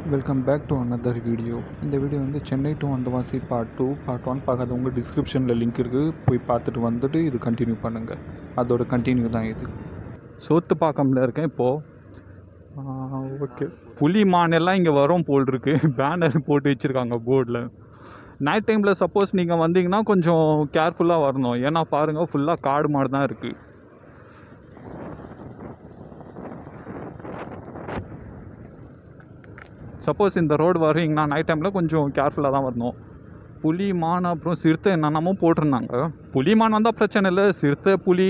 Welcome back to another video. இந்த video வந்து Chennai to Vandavasi part 2. Part 1 பார்க்காதவங்க டிஸ்கிரிப்ஷனில் லிங்க் இருக்குது, போய் பார்த்துட்டு வந்துட்டு இது கண்டினியூ பண்ணுங்கள். அதோட கண்டினியூ தான் இது. சோத்துப்பாக்கம்ல இருக்கேன் இப்போது. ஓகே, புலி மானெல்லாம் இங்கே வரும் போல் இருக்கு. பேனர் போட்டு வச்சுருக்காங்க போர்டில். நைட் டைமில் சப்போஸ் நீங்கள் வந்தீங்கன்னா கொஞ்சம் கேர்ஃபுல்லாக வரணும். ஏன்னா பாருங்கள், ஃபுல்லாக காடு மாடு தான் இருக்குது. சப்போஸ் இந்த ரோடு வரீங்கன்னா நைட் டைமில் கொஞ்சம் கேர்ஃபுல்லாக தான் வரணும். புலி மான் அப்புறம் சிறுத்தை என்னென்னமோ போட்டிருந்தாங்க. புலி மான் வந்தால் பிரச்சனை இல்லை, சிறுத்தை புலி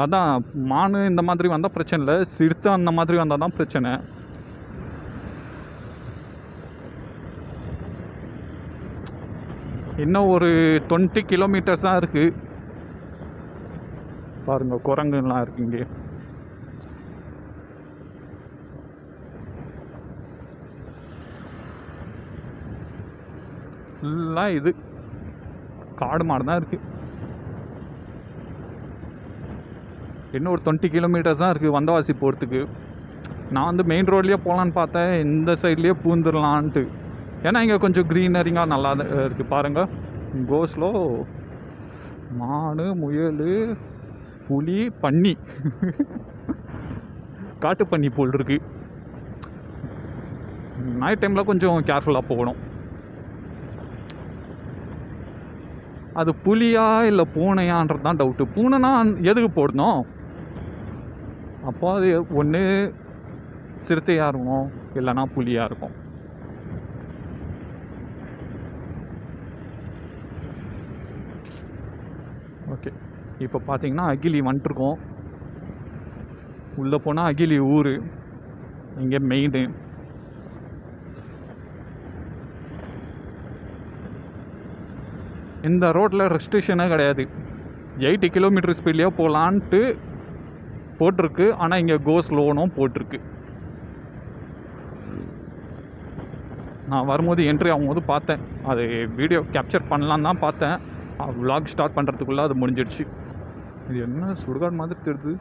அதான் மான் இந்த மாதிரி வந்தால் பிரச்சனை இல்லை, சிறுத்தை அந்த மாதிரி வந்தால் தான் பிரச்சனை. இன்னும் ஒரு 20 கிலோமீட்டர்ஸ் தான் இருக்குது. பாருங்கள், குரங்குலாம் இருக்கு இங்கே. ஃபுல்லாக இது காடு மாடு தான் இருக்குது. இன்னும் ஒரு 20 கிலோமீட்டர்ஸ் தான் இருக்குது வந்தவாசி போகிறதுக்கு. நான் வந்து மெயின் ரோட்லேயே போகலான்னு பார்த்தேன், இந்த சைட்லேயே பூந்துடலான்ட்டு. ஏன்னா இங்கே கொஞ்சம் க்ரீனரிங்காக நல்லா இருக்குது. பாருங்கள், கோஸ்லோ மான், முயல், புலி, பன்னி, காட்டு பன்னி போல் இருக்குது. நைட் டைமில் கொஞ்சம் கேர்ஃபுல்லாக போகணும். அது புலியா இல்லை பூனையான்றது தான் டவுட்டு. பூனைனா எதுக்கு போடணும்? அப்போ அது ஒன்று சிறுத்தையாக இருக்கும், இல்லைன்னா புலியாக இருக்கும். ஓகே, இப்போ பார்த்தீங்கன்னா அகிலி வந்துட்டுருக்கோம். உள்ளே போனால் அகிலி ஊர் இங்கே மெயின். இந்த ரோட்டில் ரெஸ்ட்ரிக்ஷனே கிடையாது. 80 கிலோமீட்டர் ஸ்பீட்லேயே போகலான்ட்டு போட்டிருக்கு. ஆனால் இங்கே கோ ஸ்லோனும் போட்டிருக்கு. நான் வரும்போது என்ட்ரி ஆகும்போது பார்த்தேன், அது வீடியோ கேப்சர் பண்ணலான்னு தான் பார்த்தேன். விலாக் ஸ்டார்ட் பண்ணுறதுக்குள்ளே அது முடிஞ்சிடுச்சு. இது என்ன சுடுகாடு மாதிரி தெரியுது.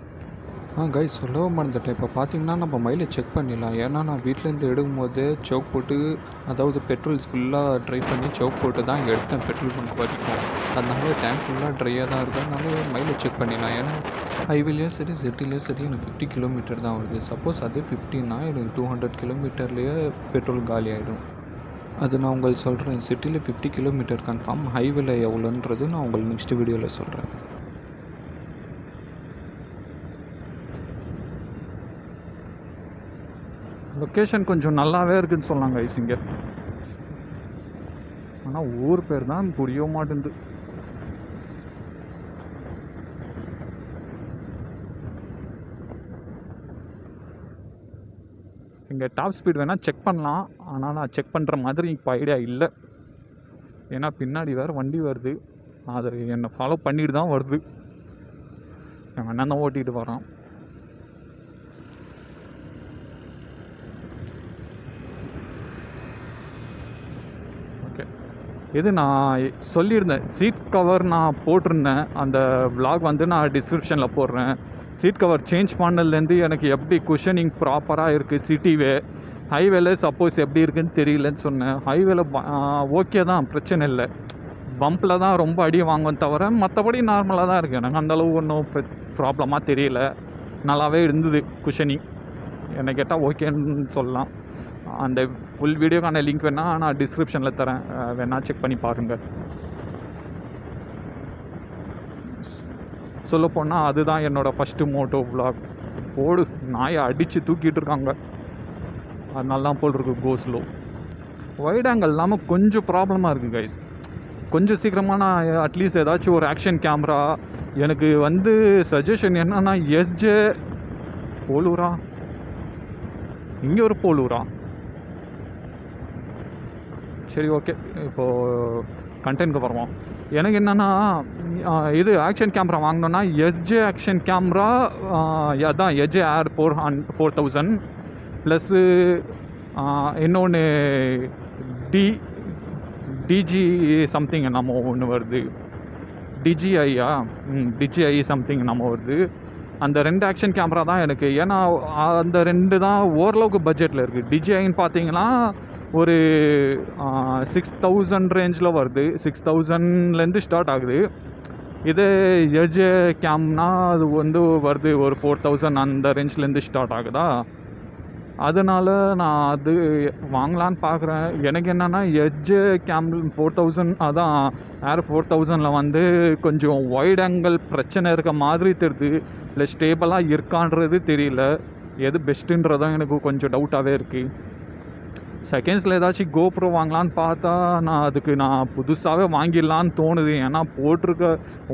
கைஸ், சொல்லவே மறந்துட்டேன். இப்போ பார்த்தீங்கன்னா நம்ம மைலேஜ் செக் பண்ணிடலாம். ஏன்னா நான் வீட்டிலேருந்து எடுக்கும்போது சவுக் போட்டு, அதாவது பெட்ரோல்ஸ் ஃபுல்லாக ட்ரை பண்ணி சவுக் போட்டு தான் எடுத்தேன் பெட்ரோல் பங்க் வரைக்கும். அதனால டேங்க் ஃபுல்லாக ட்ரையாக தான் இருக்குது. அதனால மைலேஜ் செக் பண்ணிடலாம். ஏன்னா ஹைவேலேயும் சரி சிட்டிலேயும் சரி எனக்கு 50 கிலோமீட்டர் தான் வருது. சப்போஸ் அதே 50னா எனக்கு 200 கிலோமீட்டர்லேயே பெட்ரோல் காலி ஆகிடும். அது நான் உங்களுக்கு சொல்கிறேன். சிட்டியில் 50 கிலோமீட்டர் கன்ஃபார்ம், ஹைவேல எவ்வளோன்றது நான் உங்களுக்கு நெக்ஸ்ட் வீடியோவில் சொல்கிறேன். லொக்கேஷன் கொஞ்சம் நல்லாவே இருக்குதுன்னு சொன்னாங்க ஐஸ் இங்கே. ஆனால் ஊர் பேர் தான் புரிய மாட்டேங்குது. இங்கே டாப் ஸ்பீட் வேணால் செக் பண்ணலாம். ஆனால் நான் செக் பண்ணுற மாதிரி இப்போ ஐடியா இல்லை. ஏன்னா பின்னாடி வேறு வண்டி வருது, அது என்னை ஃபாலோ பண்ணிட்டு தான் வருது. என் அண்ணன் தான் ஓட்டிகிட்டு வரான். இது நான் சொல்லியிருந்தேன், சீட் கவர் நான் போட்டிருந்தேன். அந்த விலாக் வந்து நான் டிஸ்கிரிப்ஷனில் போடுறேன். சீட் கவர் சேஞ்ச் பண்ணதுலேருந்து எனக்கு எப்படி குஷனிங் ப்ராப்பராக இருக்குது. சிட்டிவே ஹைவேல சப்போஸ் எப்படி இருக்குதுன்னு தெரியலன்னு சொன்னேன். ஹைவேல ஓகே தான், பிரச்சனை இல்லை. பம்பில் தான் ரொம்ப அடி வாங்குவேன் தவிர மற்றபடி நார்மலாக தான் இருக்குது. எனக்கு அந்தளவு ஒன்றும் ப்ராப்ளமாக தெரியல. நல்லாவே இருந்தது குஷனிங். என்னை கேட்டால் ஓகேன்னு சொல்லலாம். அந்த ஃபுல் வீடியோக்கான லிங்க் வேணால் நான் டிஸ்கிரிப்ஷனில் தரேன், வேணால் செக் பண்ணி பாருங்கள். சொல்லப்போனால் அதுதான் என்னோடய ஃபஸ்ட்டு மோட்டோ விலாக். போடு, நாயை அடித்து தூக்கிட்டு இருக்காங்க. அதனால தான் போல் இருக்குது கோஸ்லோ. வைட் ஆங்கிள் இல்லாமல் கொஞ்சம் ப்ராப்ளமாக இருக்குது கைஸ். கொஞ்சம் சீக்கிரமாக நான் அட்லீஸ்ட் ஏதாச்சும் ஒரு ஆக்ஷன் கேமரா. எனக்கு வந்து சஜஷன் என்னன்னா, எஸ்ஜே போலூரா, இங்கே ஒரு போலூரா. சரி, ஓகே, இப்போது கண்டென்ட்க்கு வருவோம். எனக்கு என்னென்னா, இது ஆக்ஷன் கேமரா வாங்கினோன்னா எஸ்ஜே ஆக்ஷன் கேமரா, அதான் எஸ்ஜே ஆர் 4000 ப்ளஸ்ஸு இன்னொன்று டிஜி சம்திங் நம்ம ஒன்று வருது. டிஜிஐ சம்திங் நம்ம வருது. அந்த 2 ஆக்ஷன் கேமரா தான் எனக்கு. ஏன்னா அந்த 2 தான் ஓரளவுக்கு பட்ஜெட்டில் இருக்குது. டிஜிஐன்னு பார்த்தீங்கன்னா ஒரு 6000 ரேஞ்சில் வருது. 6000லேருந்து ஸ்டார்ட் ஆகுது. இதே எட்ஜ் கேம்னா அது வந்து வருது ஒரு 4000 அந்த ரேஞ்ச்லேருந்து ஸ்டார்ட் ஆகுதா. அதனால் நான் அது வாங்கலான்னு பார்க்குறேன். எனக்கு என்னென்னா எட்ஜ் கேம் 4000 அதான் ஏர் 4000ல் வந்து கொஞ்சம் வைட் ஆங்கிள் பிரச்சனை இருக்க மாதிரி தெரியுது. இல்லை ஸ்டேபிளாக இருக்கான்றது தெரியல. எது பெஸ்ட்டுன்றதான் எனக்கு கொஞ்சம் டவுட்டாகவே இருக்குது. செகண்ட்ஸில் ஏதாச்சும் கோப்ரோ வாங்கலான்னு பார்த்தா நான் புதுசாகவே வாங்கிடலான்னு தோணுது. ஏன்னா போட்டிருக்க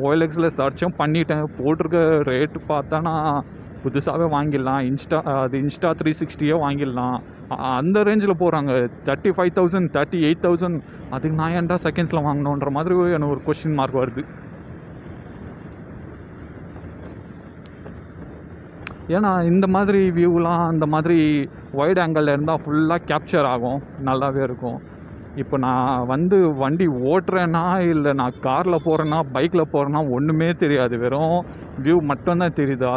OLXில் சர்ச்சும் பண்ணிட்டேன். போட்டிருக்க ரேட்டு பார்த்தா நான் புதுசாகவே வாங்கிடலாம். இன்ஸ்டா 360 வாங்கிடலாம். அந்த ரேஞ்சில் போகிறாங்க. 35,000 38,000. அதுக்கு நான் ஏன்டா செகண்ட்ஸில் வாங்கணுன்ற மாதிரி எனக்கு ஒரு கொஸ்டின் மார்க் வருது. ஏன்னா இந்த மாதிரி வியூலாம் அந்த மாதிரி வைட் ஆங்கிளில் இருந்தால் ஃபுல்லாக கேப்சர் ஆகும், நல்லாவே இருக்கும். இப்போ நான் வந்து வண்டி ஓட்டுறேன்னா இல்லை நான் காரில் போகிறேன்னா பைக்கில் போகிறேன்னா ஒன்றுமே தெரியாது. வெறும் வியூ மட்டும்தான் தெரியுது.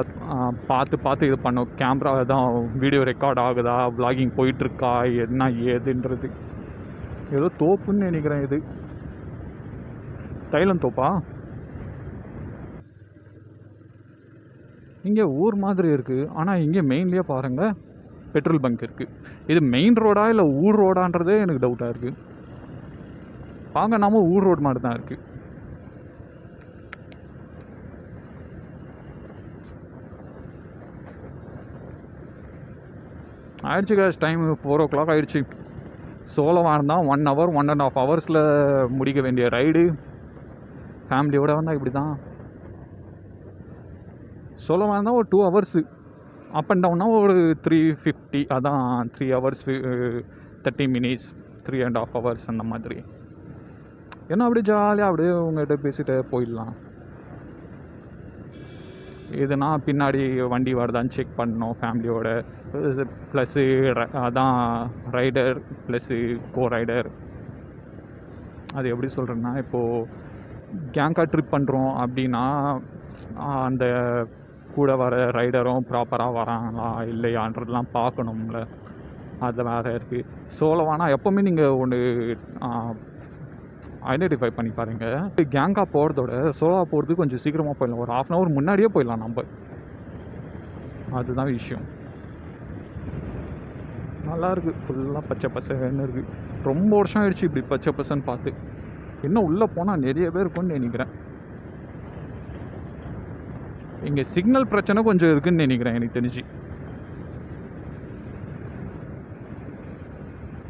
பார்த்து இது பண்ணும். கேமரா தான் வீடியோ ரெக்கார்ட் ஆகுதா, விளாகிங் போயிட்டுருக்கா, என்ன ஏதுன்றது. ஏதோ தோப்புன்னு நினைக்கிறேன். இது தைலம் தோப்பா? இங்கே ஊர் மாதிரி இருக்குது. ஆனால் இங்கே மெயின்லேயே பாருங்கள் பெட்ரோல் பங்க் இருக்குது. இது மெயின் ரோடா இல்லை ஊர் ரோடான்றதே எனக்கு டவுட்டாக இருக்குது. வாங்க நாம ஊர் ரோடு மாதிரி தான் இருக்குது. ஆயிடுச்சு கேஸ், டைம் 4 o'clock ஆயிடுச்சு. சோலோவாக இருந்தால் 1 hour 1.5 hours முடிக்க வேண்டிய ரைடு. ஃபேமிலியோடு வந்தால் இப்படி தான். சோலோவாக இருந்தால் ஒரு 2 hours, அப் அண்ட் டவுன்னா ஒரு 350. அதான் 3 hours 30 minutes 3.5 hours அந்த மாதிரி. ஏன்னா அப்படியே ஜாலியாக அப்படியே உங்கள்கிட்ட பேசிட்டு போயிடலாம். இதுனா பின்னாடி வண்டி வருதான்னு செக் பண்ணணும் ஃபேமிலியோட. ப்ளஸ்ஸு அதான் ரைடர் ப்ளஸ்ஸு கோ ரைடர். அது எப்படி சொல்கிறேன்னா, இப்போது கேங்காக ட்ரிப் பண்ணுறோம் அப்படின்னா அந்த கூட வர ரைடரும் ப்ராப்பராக வராங்களா இல்லையான்றதுலாம் பார்க்கணும்ல. அது வேறு இருக்குது. சோலோவானா எப்போவுமே நீங்கள் ஒன்று ஐடென்டிஃபை பண்ணி பாருங்கள். கேங்காக போகிறதோட சோலோவாக போகிறது கொஞ்சம் சீக்கிரமாக போயிடலாம். ஒரு 1/2 hour முன்னாடியே போயிடலாம் நம்ம. அதுதான் விஷயம். நல்லாயிருக்கு. ஃபுல்லாக பச்சை பசன்னு இருக்குது. ரொம்ப வருஷம் ஆயிடுச்சு இப்படி பச்சை பசன்னு பார்த்து. இன்னும் உள்ளே போனால் நிறைய பேர் இருக்குன்னு நினைக்கிறேன். இங்கே சிக்னல் பிரச்சனை கொஞ்சம் இருக்குன்னு நினைக்கிறேன் எனக்கு தெரிஞ்சு.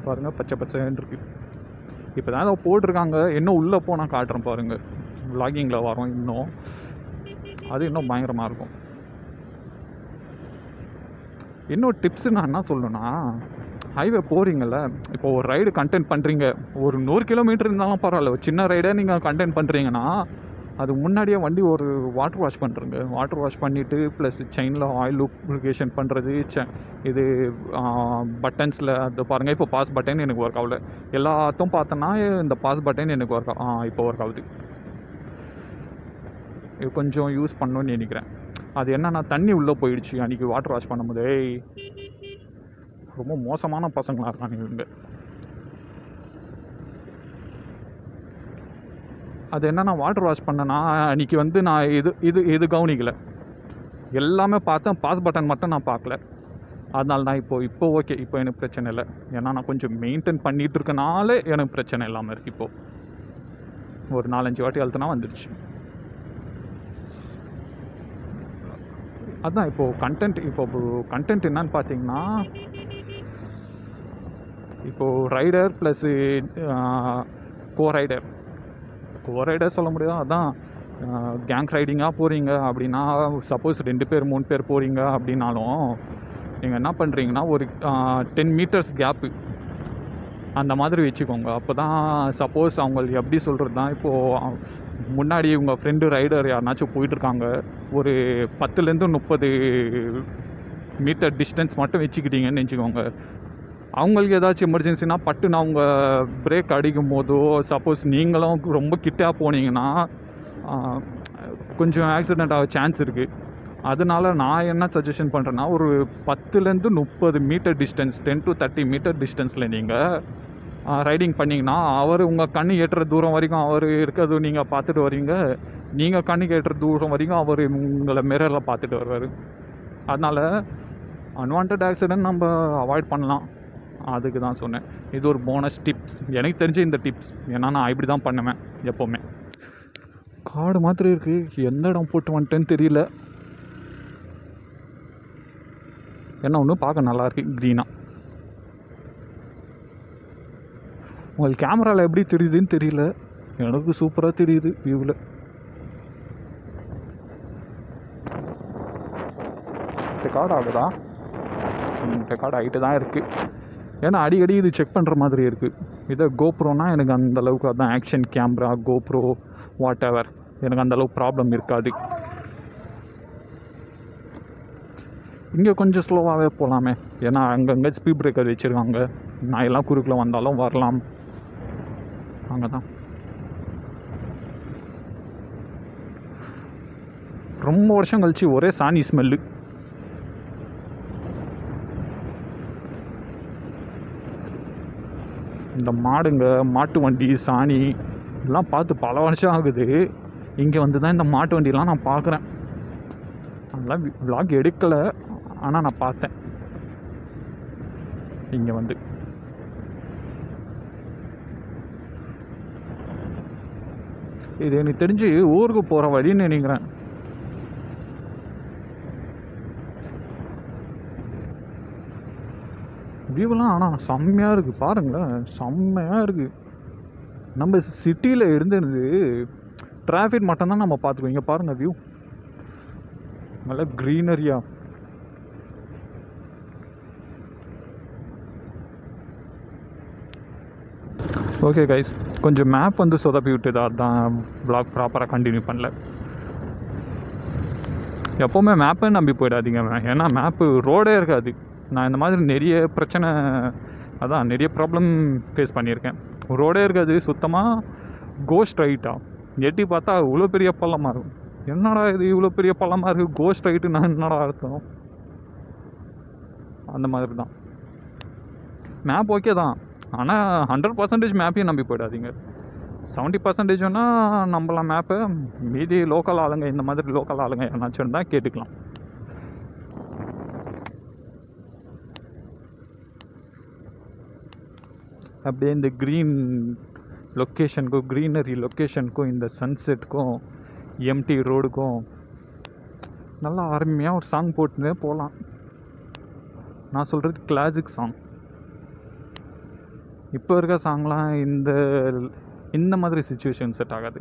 பாருங்கள் பச்சை பச்சைன்னு இருக்கு. இப்போ தான் அதை போட்டிருக்காங்க. இன்னும் உள்ளே போனால் காட்டுறேன் பாருங்கள். விளாகிங்கில் வரோம் இன்னும். அது இன்னும் பயங்கரமாக இருக்கும். இன்னும் டிப்ஸு நான் என்ன சொல்லணும்னா, ஹைவே போகிறீங்கள, இப்போ ஒரு ரைடு கண்டென்ட் பண்ணுறீங்க, ஒரு 100 kilometer இருந்தாலும் பரவாயில்ல. ஒரு சின்ன ரைடை நீங்கள் கண்டென்ட் பண்ணுறீங்கன்னா அது முன்னாடியே வண்டி ஒரு வாட்டர் வாஷ் பண்ணுறங்க. வாட்டர் வாஷ் பண்ணிவிட்டு ப்ளஸ் செயினில் ஆயில் லூப்ரிகேஷன் பண்ணுறது. இது பட்டன்ஸில் அது பாருங்கள். இப்போ பாஸ் பட்டன் எனக்கு ஒர்க் ஆகல. எல்லாத்தையும் பார்த்தோன்னா இந்த பாஸ் பட்டன் எனக்கு ஒர்க் இப்போ ஒர்க் ஆகுது. இது கொஞ்சம் யூஸ் பண்ணணும்னு நினைக்கிறேன். அது என்னன்னா தண்ணி உள்ளே போயிடுச்சு அன்றைக்கி வாட்டர் வாஷ் பண்ணும்போது. ரொம்ப மோசமான பசங்களாக இருக்காங்க இவங்க. அது என்னென்னா வாட்டர் வாஷ் பண்ணனா அன்றைக்கி வந்து நான் இது கவனிக்கலை. எல்லாமே பார்த்தேன், பாஸ் பட்டன் மட்டும் நான் பார்க்கல. அதனால தான் இப்போ ஓகே. இப்போ எனக்கு பிரச்சனை இல்லை. ஏன்னா நான் கொஞ்சம் மெயின்டைன் பண்ணிகிட்டு இருக்கனால எனக்கு பிரச்சனை இல்லாமல் இருக்குது. இப்போது ஒரு 4-5 வாட்டி அழுத்தினா வந்துடுச்சு. அதுதான் இப்போது கண்டென்ட் என்னன்னு பார்த்தீங்கன்னா, இப்போது ரைடர் ப்ளஸ்ஸு கோ ரைடர் சொல்ல முடியாது. அதான் கேங் ரைடிங்காக போகிறீங்க அப்படின்னா, சப்போஸ் 2 பேர் 3 பேர் போகிறீங்க அப்படின்னாலும் நீங்கள் என்ன பண்ணுறீங்கன்னா, ஒரு 10 meters கேப்பு அந்த மாதிரி வச்சுக்கோங்க. அப்போ தான் சப்போஸ் அவங்களுக்கு எப்படி சொல்கிறது தான், இப்போது முன்னாடி உங்கள் ஃப்ரெண்டு ரைடர் யாருனாச்சும் போயிட்டுருக்காங்க, ஒரு 10லேருந்து 30 மீட்டர் டிஸ்டன்ஸ் மட்டும் வச்சுக்கிட்டீங்கன்னு வச்சுக்கோங்க. அவங்களுக்கு ஏதாச்சும் எமர்ஜென்சினா பட்டுன்னு அவங்க பிரேக் அடிக்கும் போதோ, சப்போஸ் நீங்களும் ரொம்ப கிட்டே போனீங்கன்னா கொஞ்சம் ஆக்சிடெண்ட் ஆக சான்ஸ் இருக்குது. அதனால நான் என்ன சஜஷன் பண்ணுறேன்னா, ஒரு 10லேருந்து 30 மீட்டர் டிஸ்டன்ஸ், 10 to 30 மீட்டர் டிஸ்டன்ஸில் நீங்கள் ரைடிங் பண்ணிங்கன்னா, அவர் உங்கள் கண்ணு எட்டுற தூரம் வரைக்கும் அவர் இருக்கிறது நீங்கள் பார்த்துட்டு வரீங்க. நீங்கள் கண்ணுக்கு எட்டுற தூரம் வரைக்கும் அவர் உங்களை மிரரில் பார்த்துட்டு வருவார். அதனால் அன்வான்ட் ஆக்சிடென்ட் நம்ம அவாய்ட் பண்ணலாம். அதுக்கு தான் சொன்னேன். இது ஒரு போனஸ் டிப்ஸ், எனக்கு தெரிஞ்ச இந்த டிப்ஸ். ஏன்னா நான் இப்படி தான் பண்ணுவேன் எப்போவுமே. காடு மாதிரி இருக்குது, எந்த இடம் போட்டு வந்துட்டேன்னு தெரியல. என்ன ஒன்று பார்க்க நல்லாயிருக்கு க்ரீனாக. உங்களுக்கு கேமராவில் எப்படி தெரியுதுன்னு தெரியல, எனக்கு சூப்பராக தெரியுது வியூவில். ரெக்கார்ட் ஆகுதா? ரெக்கார்ட் ஆகிட்டு தான் இருக்குது. ஏன்னா அடிக்கடி இது செக் பண்ணுற மாதிரி இருக்குது. இதை கோப்ரோனா எனக்கு அந்தளவுக்கு அதுதான் action camera, GoPro what ever, எனக்கு அந்தளவுக்கு ப்ராப்ளம் இருக்காது. இங்கே கொஞ்சம் ஸ்லோவாகவே போகலாமே, ஏன்னா அங்கங்கே ஸ்பீட் பிரேக்கர் வச்சுருக்காங்க. நான் எல்லாம் குறுக்கில் வந்தாலும் வரலாம். அங்கே தான் ரொம்ப வருஷம் கழிச்சு ஒரே சாணி ஸ்மெல்லு. இந்த மாடுங்க, மாட்டு வண்டி, சாணி எல்லாம் பார்த்து பல வருஷம் ஆகுது. இங்கே வந்து தான் இந்த மாட்டு வண்டியெலாம் நான் பார்க்குறேன். அதெல்லாம் விளாக் எடுக்கலை, ஆனால் நான் பார்த்தேன் இங்கே வந்து. இது எனக்கு தெரிஞ்சு ஊருக்கு போகிற வழின்னு நினைக்கிறேன். வியூலாம் ஆனால் செம்மையாக இருக்குது பாருங்களேன், செம்மையாக இருக்குது. நம்ம சிட்டியில் இருந்தது டிராஃபிக் மட்டும்தான் நம்ம பார்த்துக்குவோம். இங்கே பாருங்கள் வியூ, நல்லா க்ரீனரியா. ஓகே கைஸ், கொஞ்சம் மேப் வந்து சொதப்பி விட்டுது, அதுதான் வ்ளாக் ப்ராப்பராக கண்டினியூ பண்ணல. எப்போவுமே மேப்பை நம்பி போயிடாதீங்க, ஏன்னா மேப்பு ரோடே இருக்காது. நான் இந்த மாதிரி நிறைய பிரச்சனை, அதான் நிறைய ப்ராப்ளம் ஃபேஸ் பண்ணியிருக்கேன். ரோடே இருக்காது சுத்தமாக, கோஸ்ட் ரைட்டாக எட்டி பார்த்தா இவ்வளோ பெரிய பள்ளமாக இருக்கும். என்னடா இது இவ்வளோ பெரிய பள்ளமாக இருக்குது, கோஸ்ட் ரைட்டு நான் என்னடா அர்த்தம்? அந்த மாதிரி தான். மேப் ஓகே தான், ஆனால் 100% மேப்பையும் நம்பி போயிடாதீங்க. 70% நம்பலாம் மேப்பை. மீதி லோக்கல் ஆளுங்க, இந்த மாதிரி லோக்கல் ஆளுங்க என்னாச்சும் இருந்தால் கேட்டுக்கலாம். அப்படியே இந்த க்ரீன் லொக்கேஷனுக்கும், க்ரீனரி லொக்கேஷனுக்கும், இந்த சன்செட்டுக்கும், எம்டி ரோடுக்கும் நல்லா அருமையாக ஒரு சாங் போட்டுனே போகலாம். நான் சொல்கிறது கிளாசிக் சாங். இப்போ இருக்க சாங்லாம் இந்த மாதிரி சுச்சுவேஷன் செட் ஆகாது.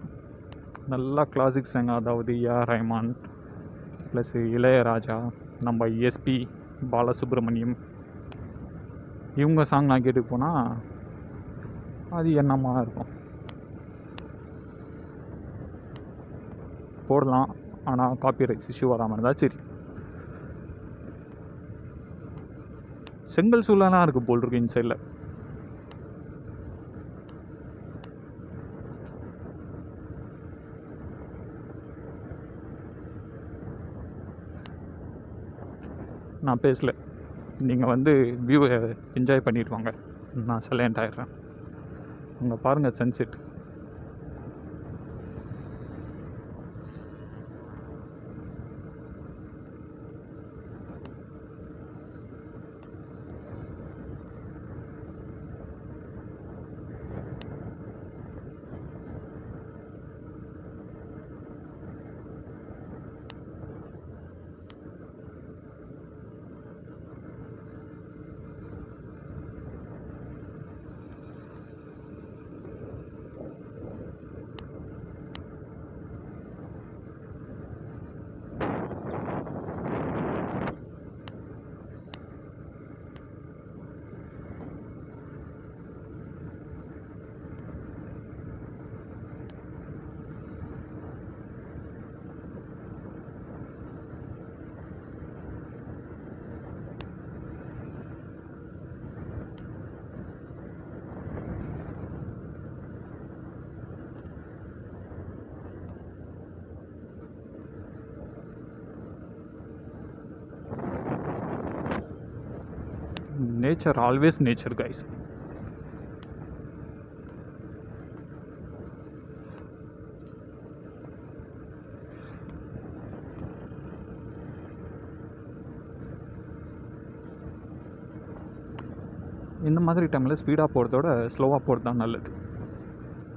நல்லா கிளாசிக் சாங், அதாவது ஏஆர் ரஹ்மான் ப்ளஸ் இளையராஜா, நம்ம எஸ்பி பாலசுப்ரமணியம், இவங்க சாங்லாம் கேட்டு போனால் அது என்னமா இருக்கும். போடலாம், ஆனால் காப்பிரைட்ஸ் இஷ்யூ வராமல் இருந்தால் சரி. செங்கல் சூழலாம் இருக்குது போல் இருக்கு இந்த சைடில். நான் பேசல, நீங்கள் வந்து வியூவை என்ஜாய் பண்ணிட்டு வாங்க, நான் சைலண்ட் ஆகிடுறேன். அங்கே பாருங்கள் sunset. Nature always nature guys. இந்த மாதிரி டைமில் ஸ்பீடாக போகிறதோட ஸ்லோவாக போகிறது தான் நல்லது.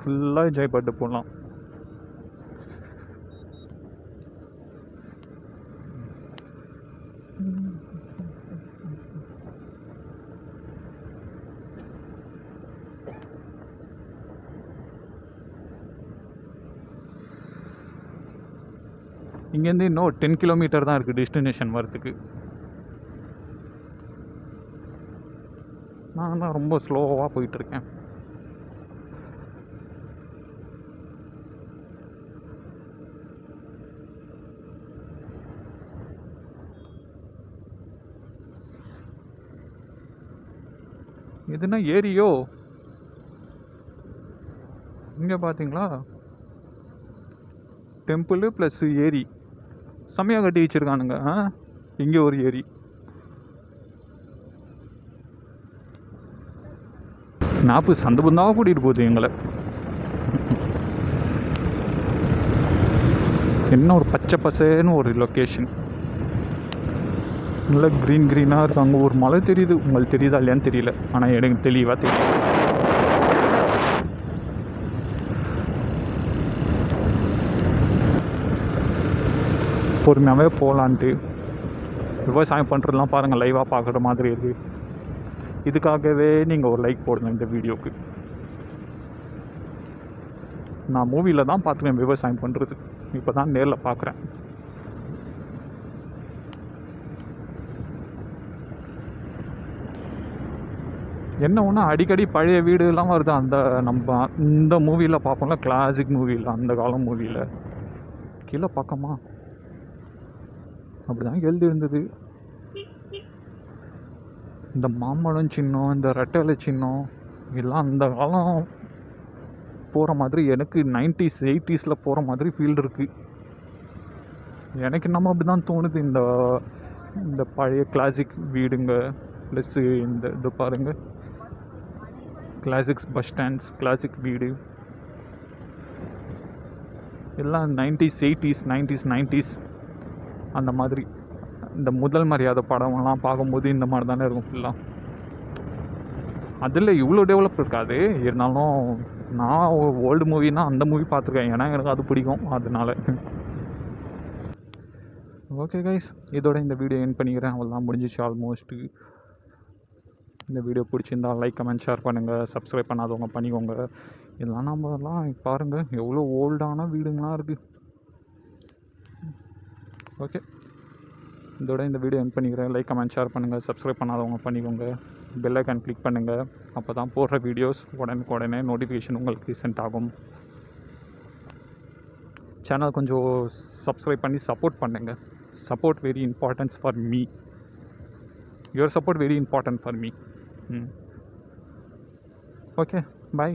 ஃபுல்லாக என்ஜாய் பண்ணிட்டு போகலாம். இங்கேருந்து இன்னும் 10 கிலோமீட்டர் தான் இருக்குது டெஸ்டினேஷன் வரத்துக்கு. நான் தான் ரொம்ப ஸ்லோவாக போயிட்டுருக்கேன். இதுனா ஏரியோ இங்கே பார்த்தீங்களா? டெம்பிள் ப்ளஸ் ஏரி செம்மையாக கட்டி வச்சுருக்கானுங்க. இங்கே ஒரு ஏரி. நாப்பு சந்து பந்தாக கூட்டிகிட்டு போகுது எங்களை. என்ன ஒரு பச்சை பசேன்னு ஒரு லொக்கேஷன். நல்லா க்ரீனாக இருக்குது. அங்கே ஒரு மலை தெரியுது. உங்களுக்கு தெரியுதா இல்லையான்னு தெரியல, ஆனால் எனக்கு தெளிவாக தெரியும். பொறுமையாகவே போகலான்ட்டு விவசாயம் பண்ணுறதுலாம் பாருங்கள், லைவாக பார்க்குற மாதிரி இருக்குது. இதுக்காகவே நீங்கள் ஒரு லைக் போடுங்க இந்த வீடியோவுக்கு. நான் மூவியில் தான் பார்த்துக்கேன் விவசாயம் பண்ணுறது, இப்போ தான் நேரில் பார்க்குறேன். என்ன ஒன்று அடிக்கடி பழைய வீடுலாம் வருது. அந்த நம்ம இந்த மூவியில் பார்ப்போம்ல, கிளாசிக் மூவியில், அந்த காலம் மூவியில். கீழே பார்க்கமா அப்படி தான் எழுதி இருந்தது. இந்த மாம்பழம் சின்னம், இந்த ரெட்டலை சின்னம் இதெல்லாம் அந்த காலம் போகிற மாதிரி எனக்கு 90s 80s போகிற மாதிரி ஃபீல் இருக்குது. எனக்கு நம்ம அப்படி தான் தோணுது. இந்த பழைய கிளாசிக் வீடுங்க ப்ளஸ்ஸு இது பாருங்கள், கிளாசிக்ஸ் பஸ் ஸ்டாண்ட்ஸ், கிளாசிக் வீடு எல்லாம் 90s 80s 90s அந்த மாதிரி. இந்த முதல் மரியாதை படம்லாம் பார்க்கும்போது இந்த மாதிரி தானே இருக்கும் ஃபுல்லாக. அதில் இவ்வளோ டெவலப் இருக்காது, இருந்தாலும் நான் ஓல்டு மூவினா அந்த மூவி பார்த்துருக்கேன், ஏன்னா எனக்கு அது பிடிக்கும் அதனால. ஓகே கைஸ், இதோட இந்த வீடியோ எண்ட் பண்ணிக்கிறேன். அவ்வளோதான், முடிஞ்சிச்சு ஆல்மோஸ்ட்டு. இந்த வீடியோ பிடிச்சிருந்தா லைக் கமெண்ட் ஷேர் பண்ணுங்கள். சப்ஸ்கிரைப் பண்ணாதவங்க பண்ணிக்கோங்க. இதெல்லாம் நம்மலாம் பாருங்கள் எவ்வளோ ஓல்டான வீடுங்களாம் இருக்குது. ஓகே, இதோட இந்த வீடியோ எண்ட் பண்ணிக்கிறேன். லைக் கமெண்ட் ஷேர் பண்ணுங்கள். சப்ஸ்கிரைப் பண்ணாதவங்க பண்ணிக்கோங்க. பெல் ஐக்கான் கிளிக் பண்ணுங்கள். அப்போ தான் போடுற வீடியோஸ் உடனே நோட்டிஃபிகேஷன் உங்களுக்கு சென்ட் ஆகும். சேனல் கொஞ்சம் சப்ஸ்கிரைப் பண்ணி சப்போர்ட் பண்ணுங்கள். Support very importance for me. Your support very important for me. Okay, bye.